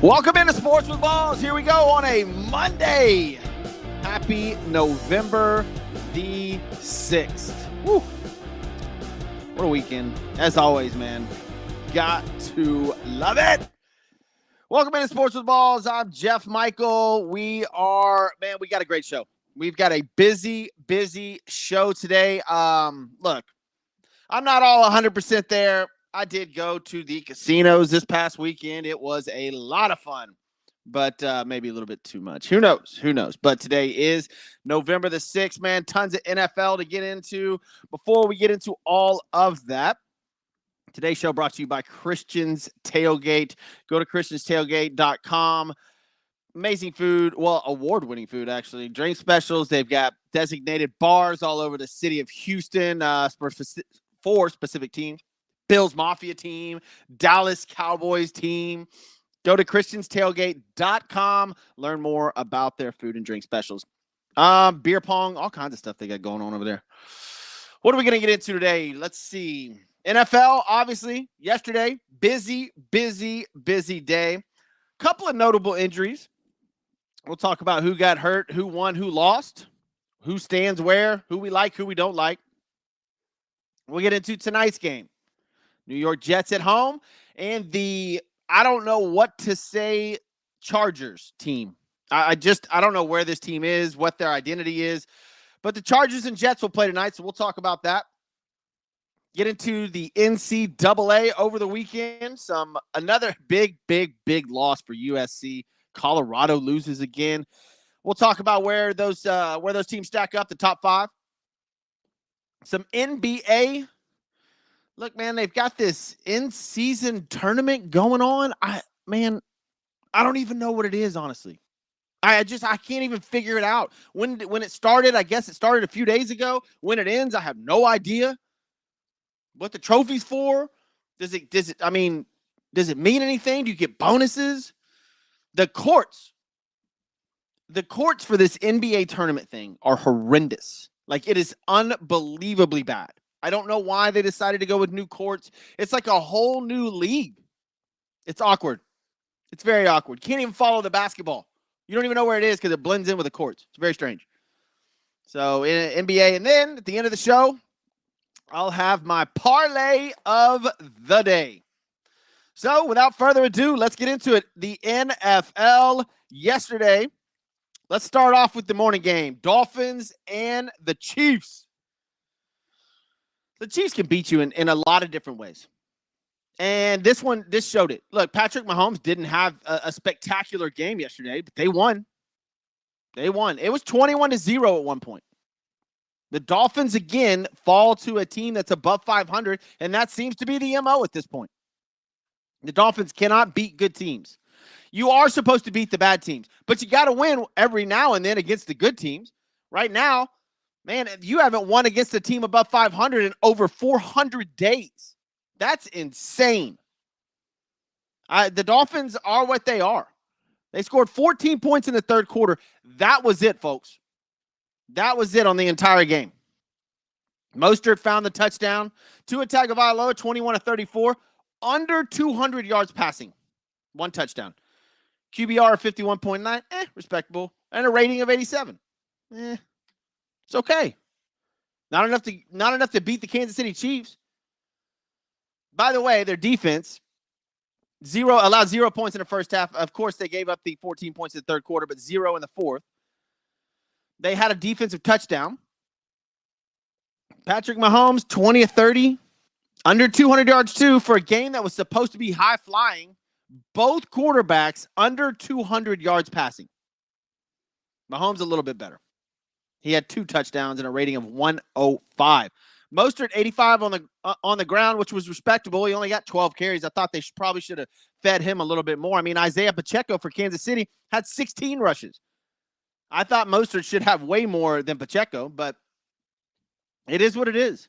Welcome into Sports with Balls. Here we go on a Monday. Happy November the 6th. Woo. What a weekend. As always, man. Got to love it. Welcome into Sports with Balls. I'm Jeff Michael. We got a great show. We've got a busy show today. Look, I'm not all 100% there. I did go to the casinos this past weekend. It was a lot of fun, but maybe a little bit too much. Who knows? But today is November the 6th, man. Tons of NFL to get into. Before we get into all of that, today's show brought to you by Christian's Tailgate. Go to christianstailgate.com. Amazing food. Well, award-winning food, actually. Drink specials. They've got designated bars all over the city of Houston for specific teams. Bills Mafia team, Dallas Cowboys team. Go to christianstailgate.com. Learn more about their food and drink specials. Beer pong, all kinds of stuff they got going on over there. What are we going to get into today? Let's see. NFL, obviously, yesterday, busy day. Couple of notable injuries. We'll talk about who got hurt, who won, who lost, who stands where, who we like, who we don't like. We'll get into tonight's game. New York Jets at home, and I don't know what to say, Chargers team. I don't know where this team is, what their identity is, but the Chargers and Jets will play tonight, so we'll talk about that. Get into the NCAA over the weekend. Another big loss for USC. Colorado loses again. We'll talk about where those teams stack up, the top five. Some NBA. Look, man, they've got this in-season tournament going on. I don't even know what it is, honestly. I can't even figure it out. When it started, I guess it started a few days ago. When it ends, I have no idea what the trophy's for. Does it mean anything? Do you get bonuses? The courts for this NBA tournament thing are horrendous. Like, it is unbelievably bad. I don't know why they decided to go with new courts. It's like a whole new league. It's awkward. It's very awkward. You can't even follow the basketball. You don't even know where it is because it blends in with the courts. It's very strange. So in NBA, and then at the end of the show, I'll have my parlay of the day. So without further ado, let's get into it. The NFL yesterday. Let's start off with the morning game. Dolphins and the Chiefs. The Chiefs can beat you in a lot of different ways. And this showed it. Look, Patrick Mahomes didn't have a spectacular game yesterday, but they won. It was 21-0 at one point. The Dolphins, again, fall to a team that's above 500, and that seems to be the MO at this point. The Dolphins cannot beat good teams. You are supposed to beat the bad teams, but you got to win every now and then against the good teams. Right now, man, you haven't won against a team above 500 in over 400 days. That's insane. The Dolphins are what they are. They scored 14 points in the third quarter. That was it, folks. That was it on the entire game. Mostert found the touchdown. Tua Tagovailoa, 21-34, under 200 yards passing. One touchdown. QBR of 51.9, respectable. And a rating of 87. It's okay. Not enough to beat the Kansas City Chiefs. By the way, their defense allowed 0 points in the first half. Of course, they gave up the 14 points in the third quarter, but 0 in the fourth. They had a defensive touchdown. Patrick Mahomes, 20-30, under 200 yards too, for a game that was supposed to be high flying. Both quarterbacks under 200 yards passing. Mahomes a little bit better. He had 2 touchdowns and a rating of 105. Mostert, 85 on the ground, which was respectable. He only got 12 carries. I thought they probably should have fed him a little bit more. I mean, Isaiah Pacheco for Kansas City had 16 rushes. I thought Mostert should have way more than Pacheco, but it is what it is.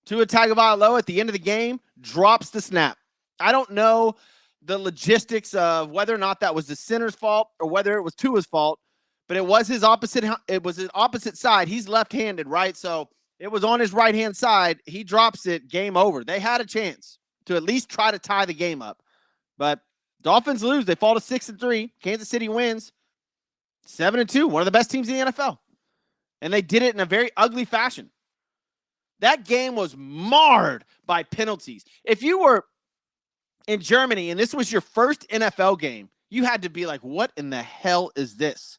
Tua Tagovailoa at the end of the game drops the snap. I don't know the logistics of whether or not that was the center's fault or whether it was Tua's fault, but it was his opposite side. He's left-handed, right? So it was on his right-hand side. He drops it, game over. They had a chance to at least try to tie the game up, but Dolphins lose. They fall to 6-3. Kansas City wins 7-2. One of the best teams in the NFL. And they did it in a very ugly fashion. That game was marred by penalties. If you were in Germany and this was your first NFL game, you had to be like, what in the hell is this?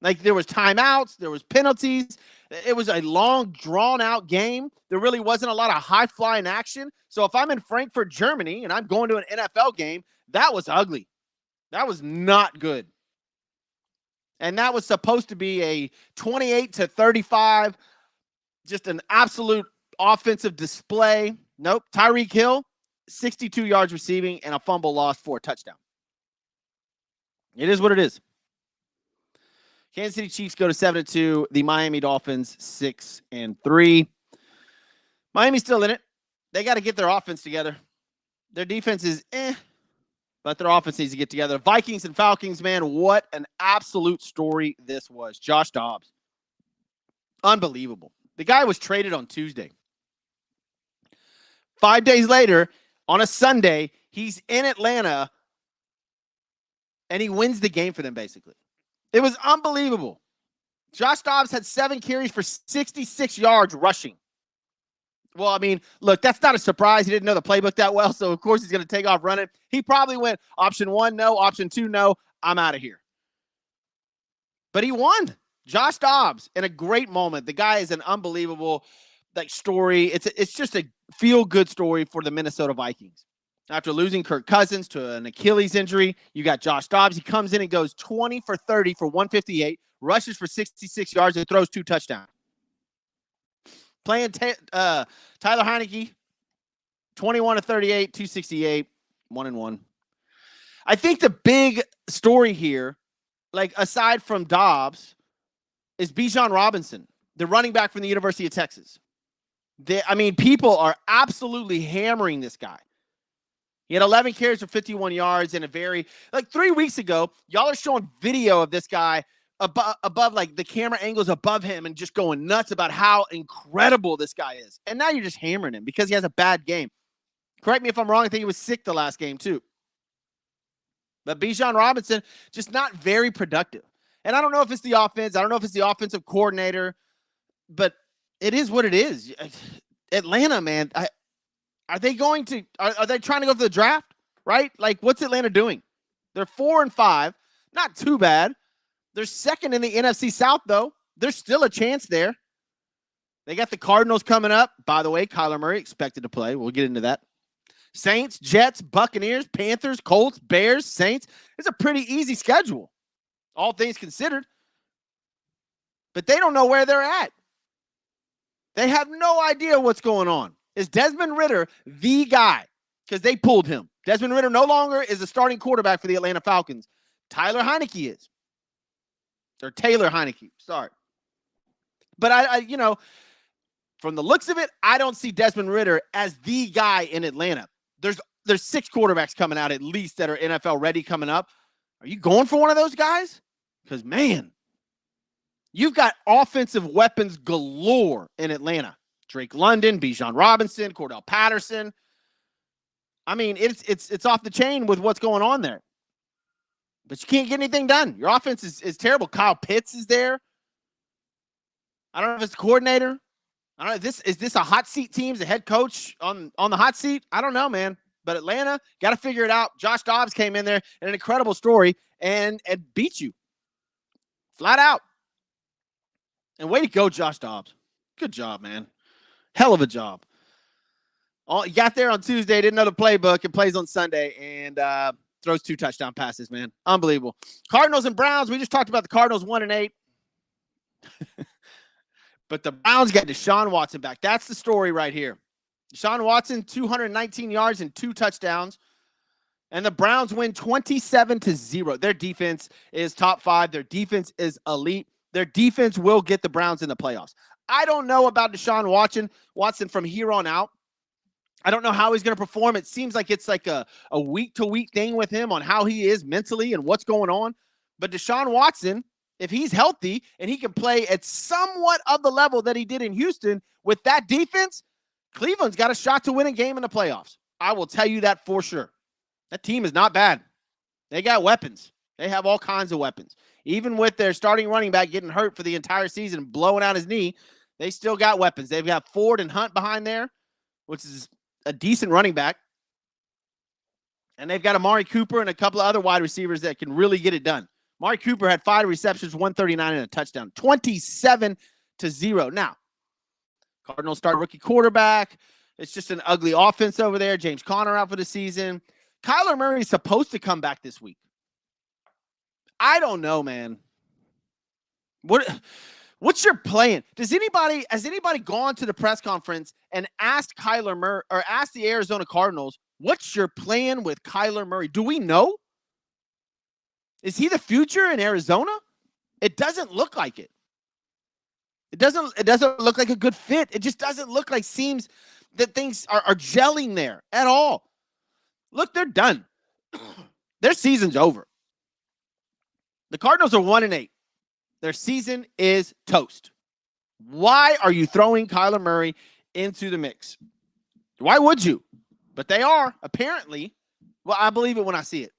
Like, there was timeouts, there was penalties. It was a long, drawn-out game. There really wasn't a lot of high-flying action. So if I'm in Frankfurt, Germany, and I'm going to an NFL game, that was ugly. That was not good. And that was supposed to be a 28-35, just an absolute offensive display. Nope. Tyreek Hill, 62 yards receiving and a fumble lost for a touchdown. It is what it is. Kansas City Chiefs go to 7-2. The Miami Dolphins 6-3. Miami's still in it. They got to get their offense together. Their defense is but their offense needs to get together. Vikings and Falcons, man, what an absolute story this was. Josh Dobbs. Unbelievable. The guy was traded on Tuesday. 5 days later, on a Sunday, he's in Atlanta, and he wins the game for them, basically. It was unbelievable. Josh Dobbs had 7 carries for 66 yards rushing. Well, I mean, look, that's not a surprise. He didn't know the playbook that well, so of course he's going to take off running. He probably went option 1, no. Option 2, no. I'm out of here. But he won. Josh Dobbs in a great moment. The guy is an unbelievable story. It's just a feel-good story for the Minnesota Vikings. After losing Kirk Cousins to an Achilles injury, you got Josh Dobbs. He comes in and goes 20 for 30 for 158, rushes for 66 yards, and throws 2 touchdowns. Playing Tyler Heineke, 21 to 38, 268, 1-1. I think the big story here, like aside from Dobbs, is Bijan Robinson, the running back from the University of Texas. People are absolutely hammering this guy. He had 11 carries for 51 yards in a 3 weeks ago, y'all are showing video of this guy above like the camera angles above him and just going nuts about how incredible this guy is. And now you're just hammering him because he has a bad game. Correct me if I'm wrong. I think he was sick the last game too. But Bijan Robinson, just not very productive. And I don't know if it's the offense. I don't know if it's the offensive coordinator. But it is what it is. Atlanta, man, are they trying to go for the draft, right? Like, what's Atlanta doing? They're 4-5. Not too bad. They're second in the NFC South, though. There's still a chance there. They got the Cardinals coming up. By the way, Kyler Murray expected to play. We'll get into that. Saints, Jets, Buccaneers, Panthers, Colts, Bears, Saints. It's a pretty easy schedule, all things considered. But they don't know where they're at. They have no idea what's going on. Is Desmond Ridder the guy? Because they pulled him. Desmond Ridder no longer is the starting quarterback for the Atlanta Falcons. Tyler Heineke is. Or Taylor Heineke, sorry. But I from the looks of it, I don't see Desmond Ridder as the guy in Atlanta. There's 6 quarterbacks coming out at least that are NFL ready coming up. Are you going for one of those guys? Because, man, you've got offensive weapons galore in Atlanta. Drake London, Bijan Robinson, Cordell Patterson. I mean, it's off the chain with what's going on there. But you can't get anything done. Your offense is terrible. Kyle Pitts is there. I don't know if it's the coordinator. I don't know. Is this a hot seat team? Is the head coach on the hot seat? I don't know, man. But Atlanta, got to figure it out. Josh Dobbs came in there in an incredible story and beat you. Flat out. And way to go, Josh Dobbs. Good job, man. Hell of a job. You got there on Tuesday, didn't know the playbook, and plays on Sunday, and throws 2 touchdown passes, man. Unbelievable. Cardinals and Browns. We just talked about the Cardinals 1-8. But the Browns got Deshaun Watson back. That's the story right here. Deshaun Watson, 219 yards and 2 touchdowns. And the Browns win 27-0. Their defense is top 5. Their defense is elite. Their defense will get the Browns in the playoffs. I don't know about Deshaun Watson from here on out. I don't know how he's going to perform. It seems like it's like a week-to-week thing with him on how he is mentally and what's going on. But Deshaun Watson, if he's healthy and he can play at somewhat of the level that he did in Houston with that defense, Cleveland's got a shot to win a game in the playoffs. I will tell you that for sure. That team is not bad. They got weapons. They have all kinds of weapons. Even with their starting running back getting hurt for the entire season, blowing out his knee, they still got weapons. They've got Ford and Hunt behind there, which is a decent running back. And they've got Amari Cooper and a couple of other wide receivers that can really get it done. Amari Cooper had 5 receptions, 139 and a touchdown, 27-0. Now, Cardinals start rookie quarterback. It's just an ugly offense over there. James Conner out for the season. Kyler Murray is supposed to come back this week. I don't know, man. What's your plan? Has anybody gone to the press conference and asked Kyler Murray or asked the Arizona Cardinals, what's your plan with Kyler Murray? Do we know? Is he the future in Arizona? It doesn't look like it. It doesn't look like a good fit. It just doesn't look like seems that things are gelling there at all. Look, they're done. Their season's over. The Cardinals are 1-8. Their season is toast. Why are you throwing Kyler Murray into the mix? Why would you? But they are, apparently. Well, I believe it when I see it.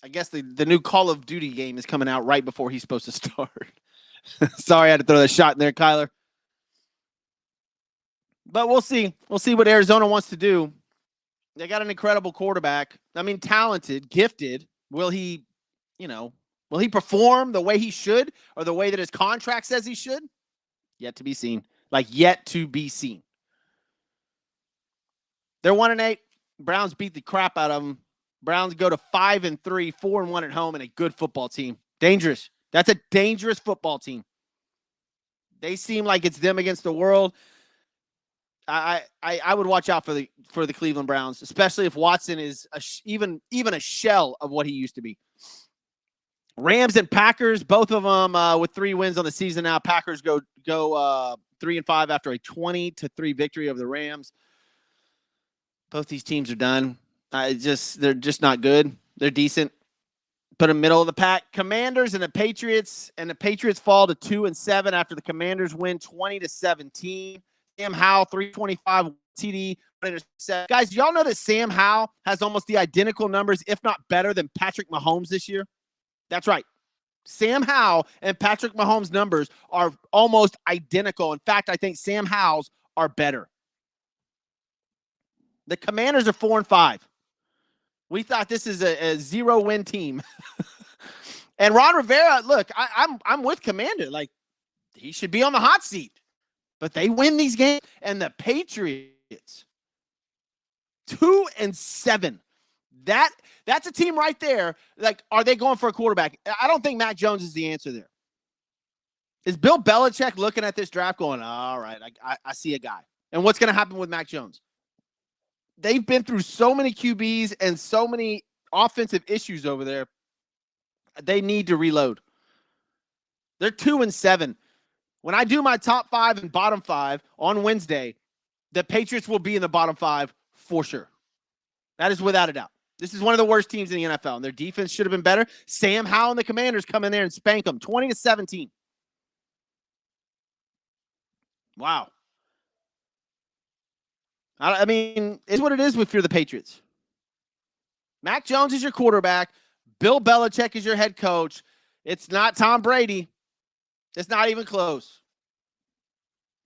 I guess the new Call of Duty game is coming out right before he's supposed to start. Sorry, I had to throw that shot in there, Kyler. But we'll see. We'll see what Arizona wants to do. They got an incredible quarterback. I mean, talented, gifted. Will he perform the way he should or the way that his contract says he should? Yet to be seen. Yet to be seen. They're 1-8. Browns beat the crap out of them. Browns go to 5-3, 4-1 at home, and a good football team. Dangerous. That's a dangerous football team. They seem like it's them against the world. I would watch out for the Cleveland Browns, especially if Watson is even a shell of what he used to be. Rams and Packers, both of them with 3 wins on the season now. Packers go 3-5 after a 20-3 victory over the Rams. Both these teams are done. They're just not good. They're decent. Put them middle of the pack. Commanders and the Patriots fall to 2-7 after the Commanders win 20-17. Sam Howell, 325 TD. Guys, y'all know that Sam Howell has almost the identical numbers, if not better, than Patrick Mahomes this year? That's right. Sam Howell and Patrick Mahomes' numbers are almost identical. In fact, I think Sam Howell's are better. The Commanders are 4-5. We thought this is a 0-win team. And Ron Rivera, look, I'm with Commander. He should be on the hot seat. But they win these games. And the Patriots, 2-7. That's a team right there. Are they going for a quarterback? I don't think Mac Jones is the answer there. Is Bill Belichick looking at this draft going, all right, I see a guy. And what's going to happen with Mac Jones? They've been through so many QBs and so many offensive issues over there. They need to reload. They're 2-7. When I do my top 5 and bottom 5 on Wednesday, the Patriots will be in the bottom 5 for sure. That is without a doubt. This is one of the worst teams in the NFL, and their defense should have been better. Sam Howell and the Commanders come in there and spank them 20-17. Wow. I mean, it's what it is if you're the Patriots. Mac Jones is your quarterback. Bill Belichick is your head coach. It's not Tom Brady. It's not even close.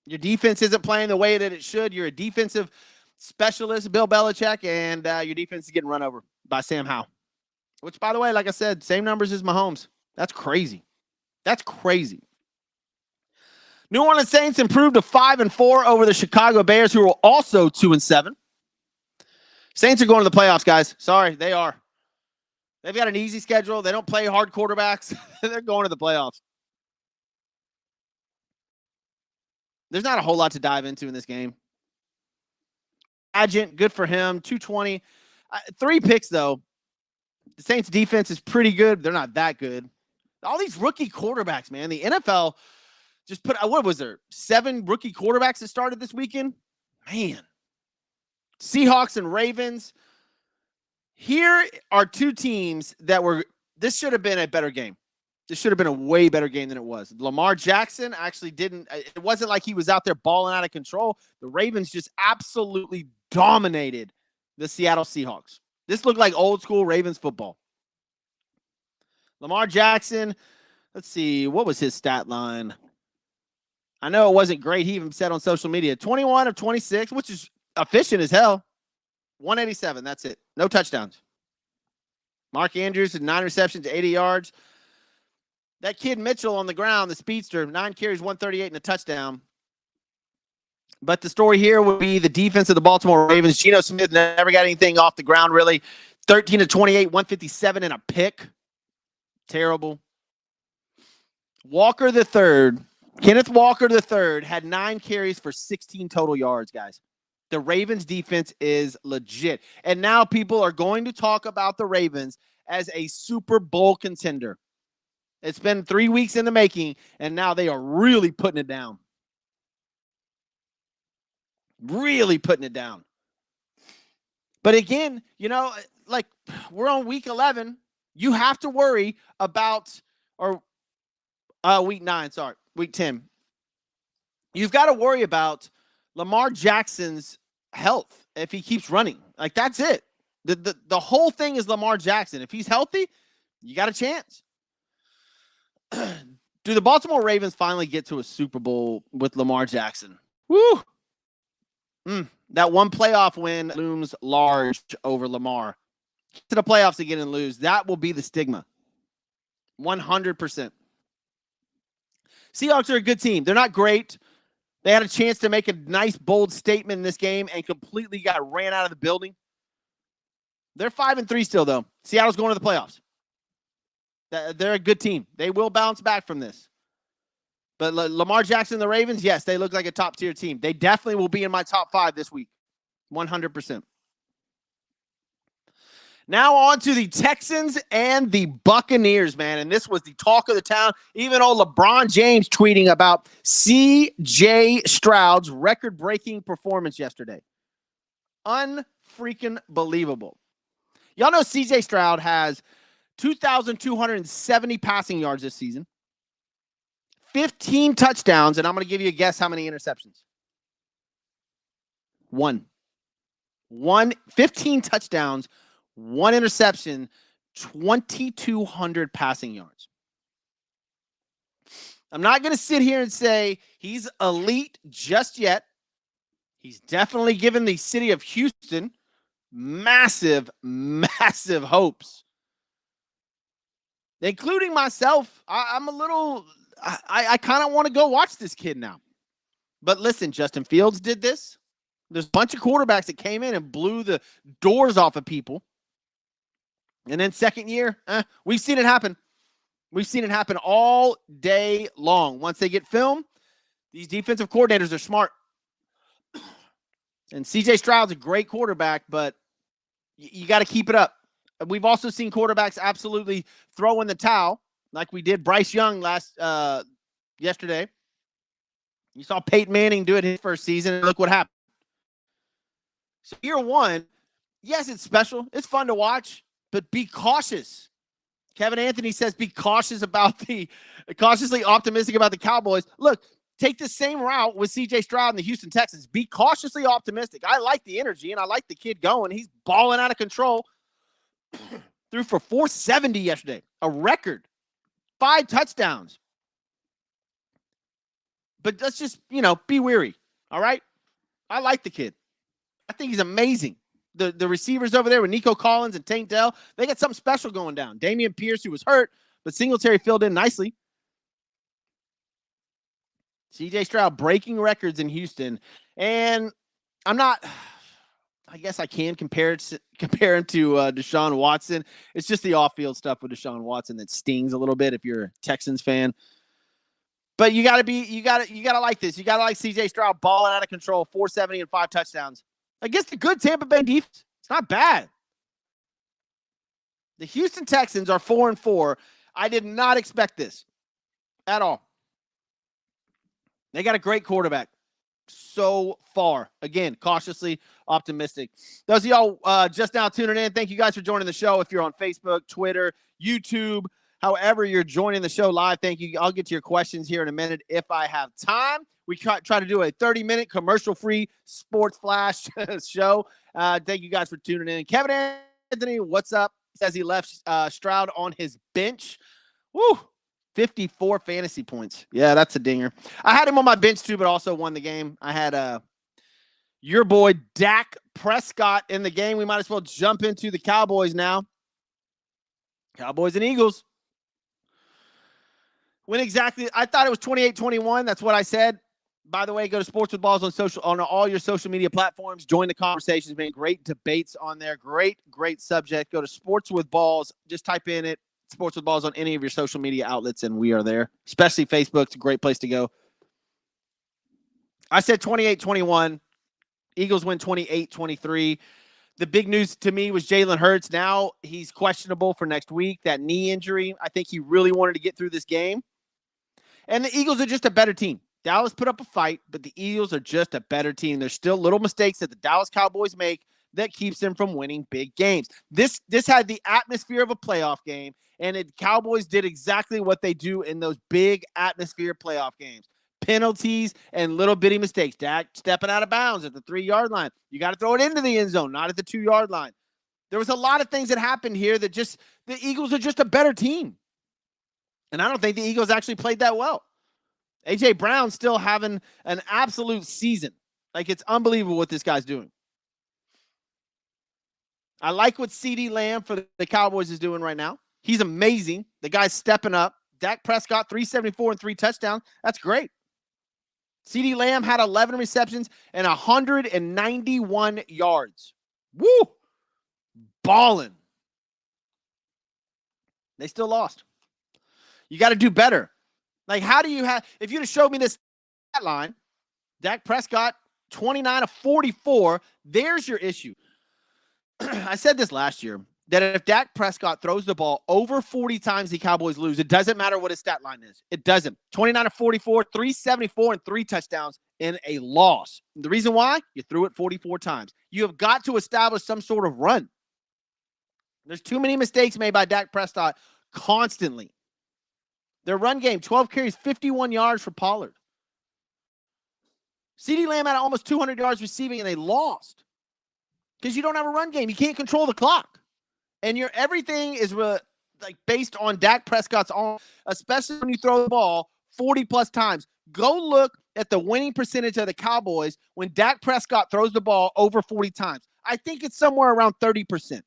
Your defense isn't playing the way that it should. You're a defensive specialist, Bill Belichick, and your defense is getting run over by Sam Howell. Which, by the way, like I said, same numbers as Mahomes. That's crazy. That's crazy. New Orleans Saints improved to 5-4 over the Chicago Bears, who are also 2-7. Saints are going to the playoffs, guys. Sorry, they are. They've got an easy schedule. They don't play hard quarterbacks. They're going to the playoffs. There's not a whole lot to dive into in this game. Agent, good for him. 220. 3 picks, though. The Saints' defense is pretty good. They're not that good. All these rookie quarterbacks, man. The NFL just put, what was there? 7 rookie quarterbacks that started this weekend? Man. Seahawks and Ravens. Here are 2 teams that were, this should have been a better game. This should have been a way better game than it was. Lamar Jackson actually didn't, it wasn't like he was out there balling out of control. The Ravens just absolutely dominated the Seattle Seahawks. This looked like old school Ravens football. Lamar Jackson, let's see, what was his stat line? I know it wasn't great. He even said on social media, 21 of 26, which is efficient as hell. 187, that's it. No touchdowns. Mark Andrews had 9 receptions, 80 yards. That kid Mitchell on the ground, the speedster, 9 carries, 138 and a touchdown. But the story here would be the defense of the Baltimore Ravens. Geno Smith never got anything off the ground, really. 13 of 28, 157 and a pick. Terrible. Walker III, Kenneth Walker III had 9 carries for 16 total yards, guys. The Ravens defense is legit. And now people are going to talk about the Ravens as a Super Bowl contender. It's been 3 weeks in the making, and now they are really putting it down. Really putting it down. But again, you know, like we're on week 11. You have to worry about, or week 9, sorry, week 10. You've got to worry about Lamar Jackson's health if he keeps running. Like, that's it. The whole thing is Lamar Jackson. If he's healthy, you got a chance. Do the Baltimore Ravens finally get to a Super Bowl with Lamar Jackson? Woo! That one playoff win looms large over Lamar. Get to the playoffs again and lose. That will be the stigma. 100%. Seahawks are a good team. They're not great. They had a chance to make a nice, bold statement in this game and completely got ran out of the building. They're 5-3 still, though. Seattle's going to the playoffs. They're a good team. They will bounce back from this. But Lamar Jackson and the Ravens, yes, they look like a top-tier team. They definitely will be in my top 5 this week. 100%. Now on to the Texans and the Buccaneers, man. And this was the talk of the town. Even old LeBron James tweeting about C.J. Stroud's record-breaking performance yesterday. Unfreaking believable. Y'all know C.J. Stroud has 2,270 passing yards this season. 15 touchdowns, and I'm going to give you a guess how many interceptions. 1. 15 touchdowns, 1 interception, 2,200 passing yards. I'm not going to sit here and say he's elite just yet. He's definitely given the city of Houston massive, massive hopes. Including myself. I'm a little... I kind of want to go watch this kid now. But listen, Justin Fields did this. There's a bunch of quarterbacks that came in and blew the doors off of people. And then second year, we've seen it happen. We've seen it happen all day long. Once they get film, these defensive coordinators are smart. And C.J. Stroud's a great quarterback, but you got to keep it up. We've also seen quarterbacks absolutely throw in the towel, like we did Bryce Young yesterday. You saw Peyton Manning do it his first season, and look what happened. So year 1, yes, it's special. It's fun to watch, but be cautious. Kevin Anthony says be cautiously optimistic about the Cowboys. Look, take the same route with C.J. Stroud and the Houston Texans. Be cautiously optimistic. I like the energy, and I like the kid going. He's balling out of control. Threw for 470 yesterday, a record. 5 touchdowns. But let's just, be weary. All right? I like the kid. I think he's amazing. The receivers over there with Nico Collins and Tank Dell, they got something special going down. Damian Pierce, who was hurt, but Singletary filled in nicely. C.J. Stroud breaking records in Houston. And I guess I can compare him to Deshaun Watson. It's just the off-field stuff with Deshaun Watson that stings a little bit if you're a Texans fan. But you gotta like this. You gotta like C.J. Stroud balling out of control, 470 and 5 touchdowns against a good Tampa Bay defense. It's not bad. The Houston Texans are 4-4. I did not expect this at all. They got a great quarterback. So far. Again, cautiously optimistic. Those of y'all just now tuning in, thank you guys for joining the show. If you're on Facebook, Twitter, YouTube, however you're joining the show live, thank you. I'll get to your questions here in a minute if I have time. We try to do a 30-minute commercial-free sports flash show. Thank you guys for tuning in. Kevin Anthony, what's up? Says he left Stroud on his bench. Woo! 54 fantasy points. Yeah, that's a dinger. I had him on my bench too, but also won the game. I had your boy Dak Prescott in the game. We might as well jump into the Cowboys now. Cowboys and Eagles. When exactly? I thought it was 28-21. That's what I said. By the way, go to Sports with Balls on all your social media platforms. Join the conversations, man. Great debates on there. Great subject. Go to Sports with Balls. Just type in it, Sports with Balls, on any of your social media outlets, and we are there. Especially Facebook. It's a great place to go. I said 28-21. Eagles win 28-23. The big news to me was Jalen Hurts. Now he's questionable for next week. That knee injury. I think he really wanted to get through this game. And the Eagles are just a better team. Dallas put up a fight, but the Eagles are just a better team. There's still little mistakes that the Dallas Cowboys make that keeps them from winning big games. This had the atmosphere of a playoff game, and the Cowboys did exactly what they do in those big atmosphere playoff games. Penalties and little bitty mistakes. Dak stepping out of bounds at the 3-yard line. You got to throw it into the end zone, not at the 2-yard line. There was a lot of things that happened here that just the Eagles are just a better team. And I don't think the Eagles actually played that well. A.J. Brown's still having an absolute season. Like, it's unbelievable what this guy's doing. I like what CeeDee Lamb for the Cowboys is doing right now. He's amazing. The guy's stepping up. Dak Prescott, 374 and 3 touchdowns. That's great. CeeDee Lamb had 11 receptions and 191 yards. Woo! Balling. They still lost. You got to do better. Like, how do you have, if you'd have showed me this stat line, Dak Prescott, 29 of 44, there's your issue. I said this last year, that if Dak Prescott throws the ball over 40 times, the Cowboys lose. It doesn't matter what his stat line is. It doesn't. 29 of 44, 374, and 3 touchdowns in a loss. The reason why? You threw it 44 times. You have got to establish some sort of run. There's too many mistakes made by Dak Prescott constantly. Their run game, 12 carries, 51 yards for Pollard. CeeDee Lamb had almost 200 yards receiving, and they lost. Because you don't have a run game. You can't control the clock. And everything is based on Dak Prescott's arm, especially when you throw the ball 40-plus times. Go look at the winning percentage of the Cowboys when Dak Prescott throws the ball over 40 times. I think it's somewhere around 30%.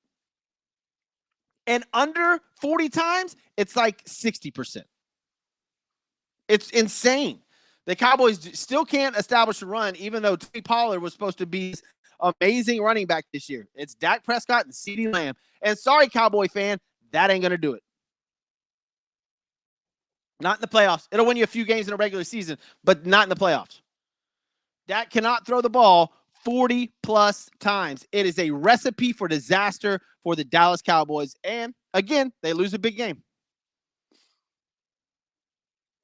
And under 40 times, it's like 60%. It's insane. The Cowboys still can't establish a run, even though Tony Pollard was supposed to be amazing running back this year. It's Dak Prescott and CeeDee Lamb. And sorry, Cowboy fan, that ain't going to do it. Not in the playoffs. It'll win you a few games in a regular season, but not in the playoffs. Dak cannot throw the ball 40-plus times. It is a recipe for disaster for the Dallas Cowboys. And, again, they lose a big game.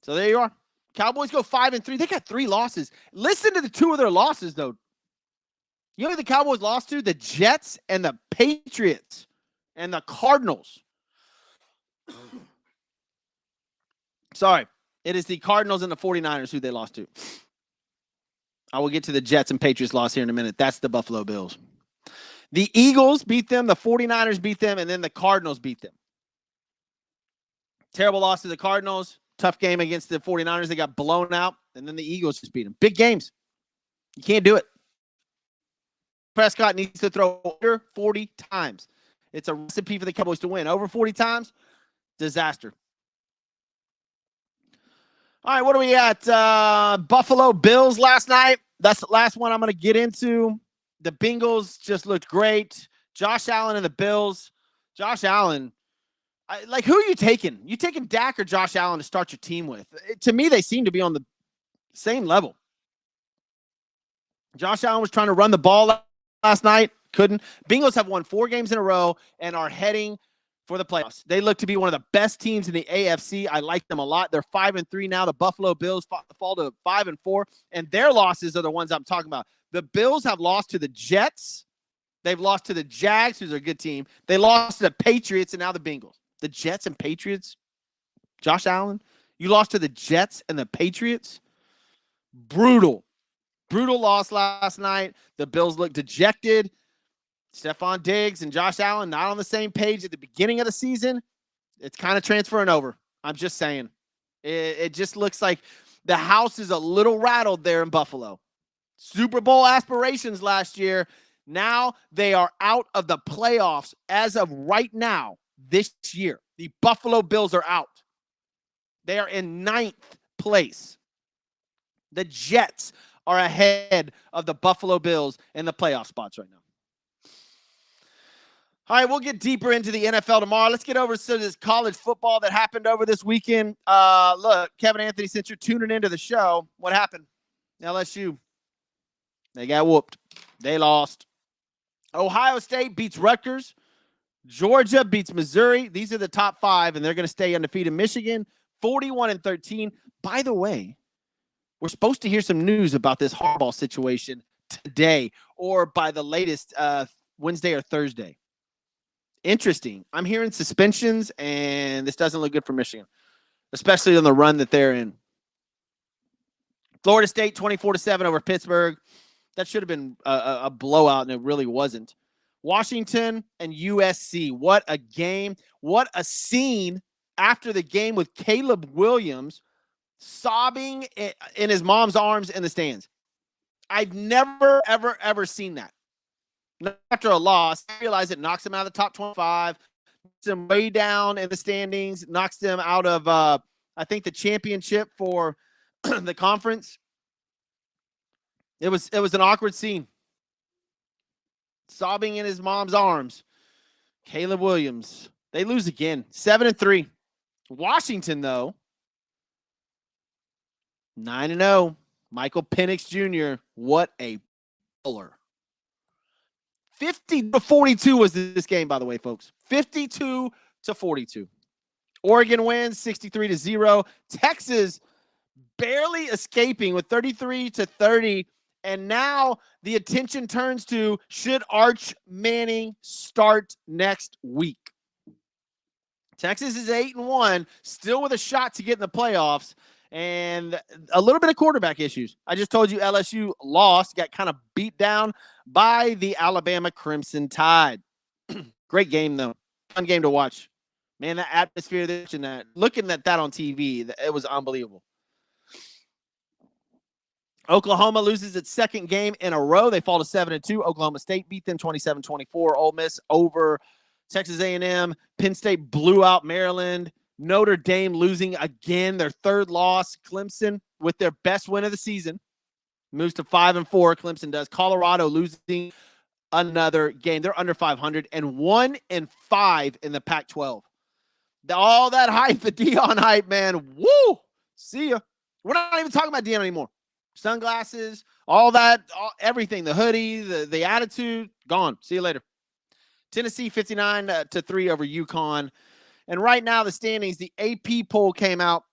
So there you are. Cowboys go 5-3. They got 3 losses. Listen to the 2 of their losses, though. You know who the Cowboys lost to? The Jets and the Patriots and the Cardinals. Sorry. It is the Cardinals and the 49ers who they lost to. I will get to the Jets and Patriots loss here in a minute. That's the Buffalo Bills. The Eagles beat them. The 49ers beat them. And then the Cardinals beat them. Terrible loss to the Cardinals. Tough game against the 49ers. They got blown out. And then the Eagles just beat them. Big games. You can't do it. Prescott needs to throw under 40 times. It's a recipe for the Cowboys to win. Over 40 times, disaster. All right, what do we at? Buffalo Bills last night. That's the last one I'm going to get into. The Bengals just looked great. Josh Allen and the Bills. Josh Allen, who are you taking? You taking Dak or Josh Allen to start your team with? To me, they seem to be on the same level. Josh Allen was trying to run the ball last night. Couldn't. Bengals have won 4 games in a row and are heading for the playoffs. They look to be one of the best teams in the AFC. I like them a lot. They're 5-3 now. The Buffalo Bills fall to 5-4, and their losses are the ones I'm talking about. The Bills have lost to the Jets. They've lost to the Jags, who's a good team. They lost to the Patriots and now the Bengals. The Jets and Patriots. Josh Allen, you lost to the Jets and the Patriots. Brutal loss last night. The Bills look dejected. Stephon Diggs and Josh Allen not on the same page at the beginning of the season. It's kind of transferring over. I'm just saying. It just looks like the house is a little rattled there in Buffalo. Super Bowl aspirations last year. Now they are out of the playoffs as of right now this year. The Buffalo Bills are out. They are in 9th place. The Jets are ahead of the Buffalo Bills in the playoff spots right now. All right, we'll get deeper into the NFL tomorrow. Let's get over to this college football that happened over this weekend. Look, Kevin Anthony, since you're tuning into the show, what happened? LSU. They got whooped. They lost. Ohio State beats Rutgers. Georgia beats Missouri. These are the top 5, and they're going to stay undefeated. Michigan, 41-13. By the way, we're supposed to hear some news about this Harbaugh situation today or by the latest Wednesday or Thursday. Interesting. I'm hearing suspensions, and this doesn't look good for Michigan, especially on the run that they're in. Florida State, 24-7 over Pittsburgh. That should have been a blowout, and it really wasn't. Washington and USC. What a game. What a scene after the game with Caleb Williams sobbing in his mom's arms in the stands. I've never, ever seen that. After a loss, I realize it knocks him out of the top 25, knocks him way down in the standings, knocks them out of, I think, the championship for the conference. It was an awkward scene. Sobbing in his mom's arms. Caleb Williams. They lose again, 7-3. Washington, though, 9-0. Michael Penix Jr., what a baller. 50-42 was this game, by the way, folks. 52-42. Oregon wins 63-0. Texas barely escaping with 33-30. And now the attention turns to, should Arch Manning start next week? Texas is 8-1, still with a shot to get in the playoffs, and a little bit of quarterback issues. I just told you LSU lost, got kind of beat down by the Alabama Crimson Tide. Great game, though. Fun game to watch. Man, that atmosphere, looking at that on TV, it was unbelievable. Oklahoma loses its second game in a row. They fall to 7-2. Oklahoma State beat them 27-24. Ole Miss over Texas A&M. Penn State blew out Maryland. Notre Dame losing again, their third loss. Clemson with their best win of the season moves to 5-4. Clemson does. Colorado losing another game. They're under 500 and 1-5 in the Pac-12. All that hype, the Deion hype, man. Woo! See ya. We're not even talking about Deion anymore. Sunglasses, all that, everything, the hoodie, the attitude, gone. See you later. Tennessee 59-3 over UConn. And right now the standings, the AP poll came out.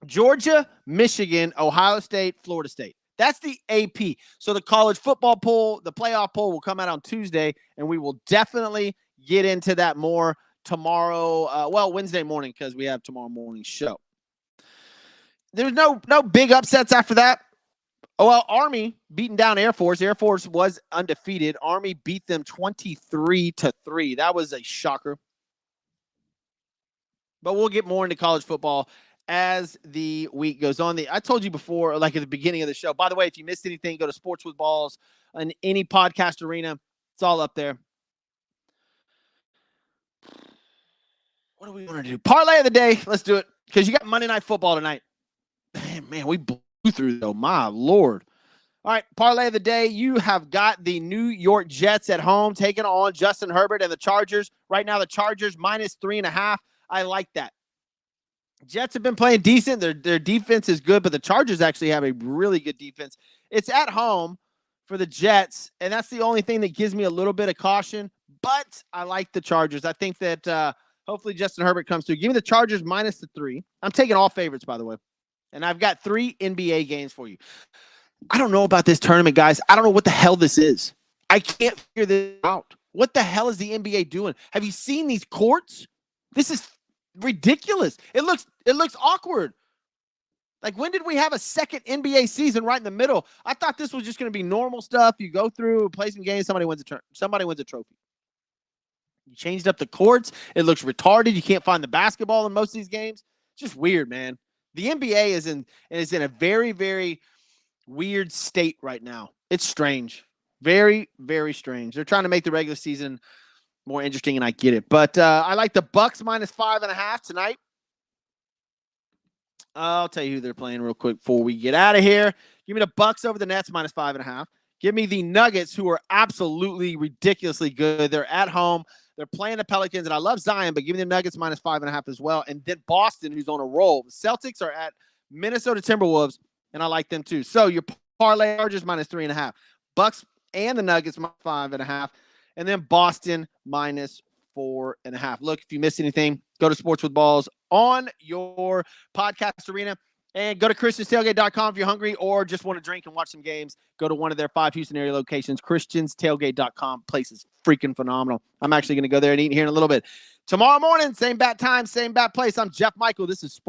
Georgia, Michigan, Ohio State, Florida State. That's the AP. So the college football poll, the playoff poll will come out on Tuesday, and we will definitely get into that more tomorrow. Wednesday morning, because we have tomorrow morning's show. There's no big upsets after that. Oh, well, Army beating down Air Force. Air Force was undefeated. Army beat them 23-3. That was a shocker. But we'll get more into college football as the week goes on. I told you before, like at the beginning of the show. By the way, if you missed anything, go to Sports with Balls in any podcast arena. It's all up there. What do we want to do? Parlay of the day. Let's do it, because you got Monday Night Football tonight. Man, we blew through, though. My Lord. All right, parlay of the day. You have got the New York Jets at home taking on Justin Herbert and the Chargers. Right now, the Chargers -3.5. I like that. Jets have been playing decent. Their defense is good, but the Chargers actually have a really good defense. It's at home for the Jets, and that's the only thing that gives me a little bit of caution, but I like the Chargers. I think that hopefully Justin Herbert comes through. Give me the Chargers -3. I'm taking all favorites, by the way. And I've got 3 NBA games for you. I don't know about this tournament, guys. I don't know what the hell this is. I can't figure this out. What the hell is the NBA doing? Have you seen these courts? This is ridiculous. It looks awkward. Like, when did we have a second NBA season right in the middle? I thought this was just going to be normal stuff. You go through, play some games, somebody wins a trophy. You changed up the courts. It looks retarded. You can't find the basketball in most of these games. It's just weird, man. The NBA is in a very, very weird state right now. It's strange. Very, very strange. They're trying to make the regular season more interesting, and I get it. But I like the Bucks minus 5.5 tonight. I'll tell you who they're playing real quick before we get out of here. Give me the Bucks over the Nets minus 5.5. Give me the Nuggets, who are absolutely ridiculously good. They're at home. They're playing the Pelicans, and I love Zion, but give me the Nuggets minus 5.5 as well. And then Boston, who's on a roll. The Celtics are at Minnesota Timberwolves, and I like them too. So your parlay Chargers minus 3.5. Bucks and the Nuggets minus 5.5. And then Boston minus 4.5. Look, if you missed anything, go to Sports with Balls on your podcast arena. And go to christianstailgate.com if you're hungry or just want to drink and watch some games. Go to one of their 5 Houston area locations. christianstailgate.com. Place is freaking phenomenal. I'm actually going to go there and eat here in a little bit. Tomorrow morning, same bat time, same bat place. I'm Jeff Michael. This is Sports.